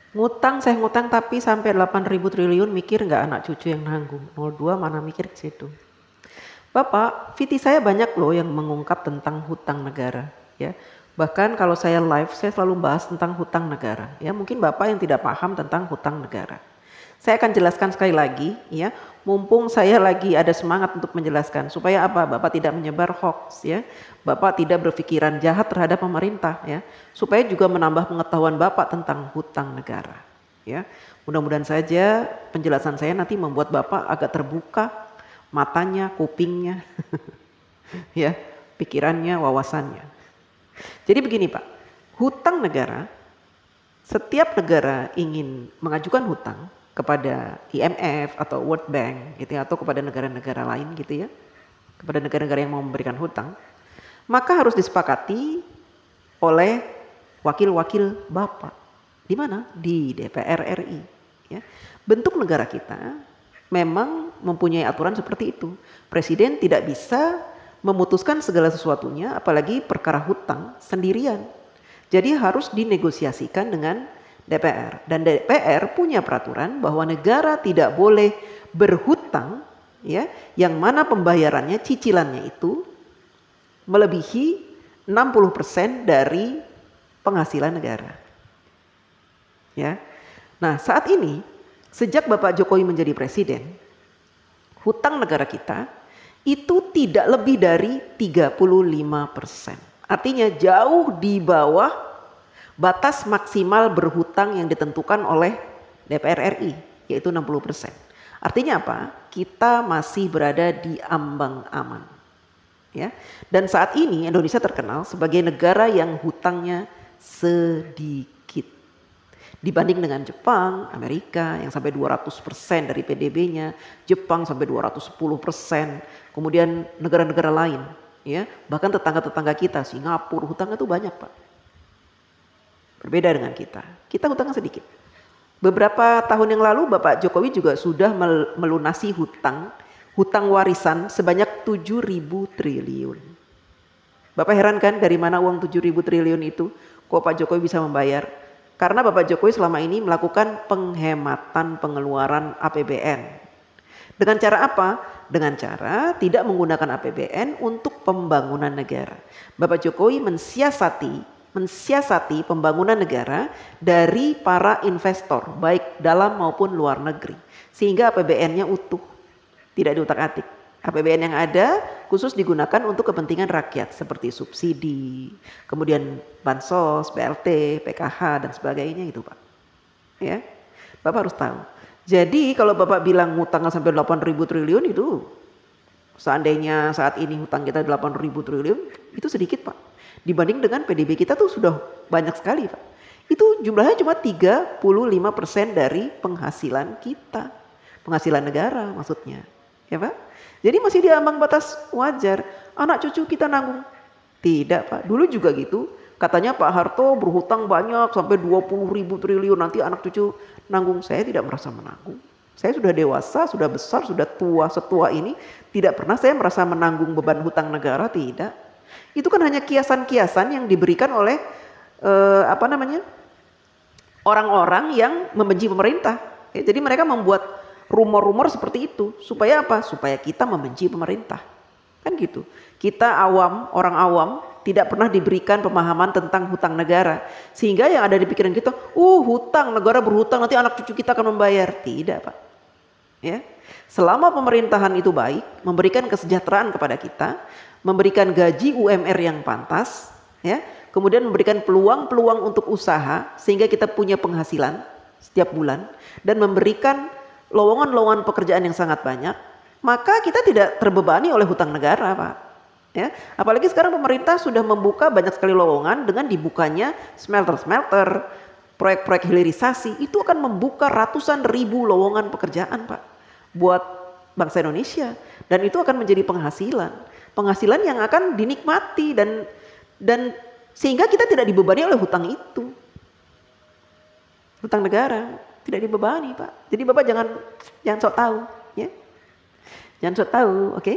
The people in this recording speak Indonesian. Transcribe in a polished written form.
Ngutang, saya ngutang tapi sampai 8.000 triliun, mikir nggak anak cucu yang nanggung? 02 mana mikir ke situ. Bapak, VT saya banyak loh yang mengungkap tentang hutang negara, ya. Bahkan kalau saya live, saya selalu bahas tentang hutang negara. Ya, mungkin Bapak yang tidak paham tentang hutang negara. Saya akan jelaskan sekali lagi, ya. Mumpung saya lagi ada semangat untuk menjelaskan, supaya apa? Bapak tidak menyebar hoax, ya. Bapak tidak berpikiran jahat terhadap pemerintah, ya. Supaya juga menambah pengetahuan Bapak tentang hutang negara, ya. Mudah-mudahan saja penjelasan saya nanti membuat Bapak agak terbuka matanya, kupingnya, ya, pikirannya, wawasannya. Jadi begini Pak, hutang negara, setiap negara ingin mengajukan hutang kepada IMF atau World Bank gitu ya, atau kepada negara-negara lain gitu ya, kepada negara-negara yang mau memberikan hutang, maka harus disepakati oleh wakil-wakil Bapak. Di mana? Di DPR RI. Ya. Bentuk negara kita memang mempunyai aturan seperti itu. Presiden tidak bisa memutuskan segala sesuatunya, apalagi perkara hutang sendirian. Jadi harus dinegosiasikan dengan DPR. Dan DPR punya peraturan bahwa negara tidak boleh berhutang, ya, yang mana pembayarannya, cicilannya itu melebihi 60% dari penghasilan negara. Ya. Nah, saat ini sejak Bapak Jokowi menjadi presiden, hutang negara kita itu tidak lebih dari 35%. Artinya jauh di bawah batas maksimal berhutang yang ditentukan oleh DPR RI, yaitu 60%. Artinya apa? Kita masih berada di ambang aman. Ya. Dan saat ini Indonesia terkenal sebagai negara yang hutangnya sedikit. Dibanding dengan Jepang, Amerika yang sampai 200% dari PDB-nya, Jepang sampai 210%, kemudian negara-negara lain, ya, bahkan tetangga-tetangga kita, Singapura, hutangnya tuh banyak Pak. Berbeda dengan kita hutangnya sedikit. Beberapa tahun yang lalu Bapak Jokowi juga sudah melunasi hutang warisan sebanyak 7.000 triliun. Bapak heran kan dari mana uang 7.000 triliun itu? Kok Pak Jokowi bisa membayar? Karena Bapak Jokowi selama ini melakukan penghematan pengeluaran APBN. Dengan cara apa? Dengan cara tidak menggunakan APBN untuk pembangunan negara. Bapak Jokowi mensiasati pembangunan negara dari para investor, baik dalam maupun luar negeri. Sehingga APBN-nya utuh, tidak diutak-atik. APBN yang ada khusus digunakan untuk kepentingan rakyat seperti subsidi, kemudian bansos, BLT, PKH dan sebagainya itu Pak. Ya, Bapak harus tahu. Jadi kalau Bapak bilang hutangnya sampai 8.000 triliun itu, seandainya saat ini hutang kita 8.000 triliun, itu sedikit Pak. Dibanding dengan PDB kita tuh sudah banyak sekali Pak. Itu jumlahnya cuma 35% dari penghasilan kita, penghasilan negara maksudnya, ya Pak. Jadi masih di ambang batas wajar. Anak cucu kita nanggung. Tidak Pak, dulu juga gitu. Katanya Pak Harto berhutang banyak sampai 20.000 triliun, nanti anak cucu nanggung. Saya tidak merasa menanggung. Saya sudah dewasa, sudah besar, sudah tua, setua ini. Tidak pernah saya merasa menanggung beban hutang negara, tidak. Itu kan hanya kiasan-kiasan yang diberikan oleh orang-orang yang membenci pemerintah. Ya, jadi mereka membuat rumor-rumor seperti itu. Supaya apa? Supaya kita membenci pemerintah. Kan gitu. Kita awam, orang awam, tidak pernah diberikan pemahaman tentang hutang negara. Sehingga yang ada di pikiran kita, hutang, negara berhutang, nanti anak cucu kita akan membayar. Tidak Pak. Ya. Selama pemerintahan itu baik, memberikan kesejahteraan kepada kita, memberikan gaji UMR yang pantas, ya, kemudian memberikan peluang-peluang untuk usaha, sehingga kita punya penghasilan setiap bulan, dan memberikan lowongan-lowongan pekerjaan yang sangat banyak, maka kita tidak terbebani oleh hutang negara Pak. Ya, apalagi sekarang pemerintah sudah membuka banyak sekali lowongan dengan dibukanya smelter-smelter, proyek-proyek hilirisasi, itu akan membuka ratusan ribu lowongan pekerjaan Pak buat bangsa Indonesia, dan itu akan menjadi penghasilan yang akan dinikmati dan sehingga kita tidak dibebani oleh hutang itu, hutang negara. Tidak dibebani Pak. Jadi Bapak jangan sok tahu, ya. Jangan sok tahu, oke?